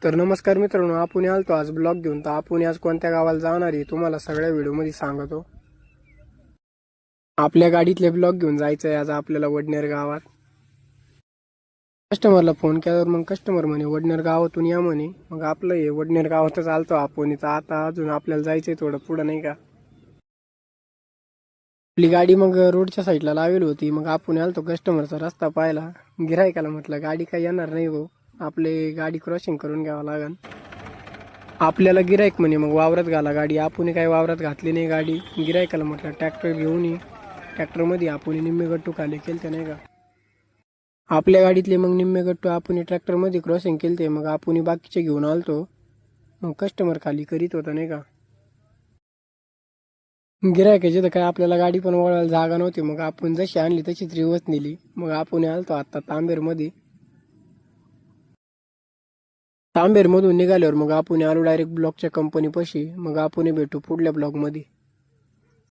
तर नमस्कार मित्रांनो, आपण आलतो आज ब्लॉग घेऊन. तर आपण आज कोणत्या गावाला जाणार आहे तुम्हाला सगळ्या व्हिडिओमध्ये सांगतो. आपल्या गाडीतले ब्लॉग घेऊन जायचं आहे आज आपल्याला वडनेर गावात. कस्टमरला फोन केल्यावर मग कस्टमर म्हणे वडनेर गावातून या म्हणे. मग आपलं हे वडनेर गावातच आलतो आपण. इथं आता अजून आपल्याला जायचंय थोडं पुढं, नाही का. आपली गाडी मग रोडच्या साईडला लावेल होती. मग आपण आलतो कस्टमरचा रस्ता पाहायला. गिरायकाला म्हटलं गाडी काही येणार नाही भाऊ, आपली गाडी क्रॉसिंग करून घ्यावं लागेल. आपल्याला गिरायक म्हणे मग वावरात घाला गाडी. आपण काही वावरात घातली नाही गाडी. गिरायकाला म्हटलं ट्रॅक्टर घेऊन ये. ट्रॅक्टरमध्ये आपण निम्मे गट्टू खाली केलते, नाही का. आपल्या गाडीतले मग निम्मे गट्टू आपण ट्रॅक्टरमध्ये क्रॉसिंग केलते. मग आपण बाकीचे घेऊन आलतो. मग कस्टमर खाली करीत होता, नाही का. गिरायकाची तर काय आपल्याला गाडी पण वळवायला जागा नव्हती. मग आपण जशी आणली तशीच रिवर्स नेली. मग आपण आलतो आता तांबेरमध्ये. तांबेरमधून निघाल्यावर मग आपण आलो डायरेक्ट ब्लॉकच्या कंपनीपाशी. मग आपण भेटू पुढल्या ब्लॉकमध्ये.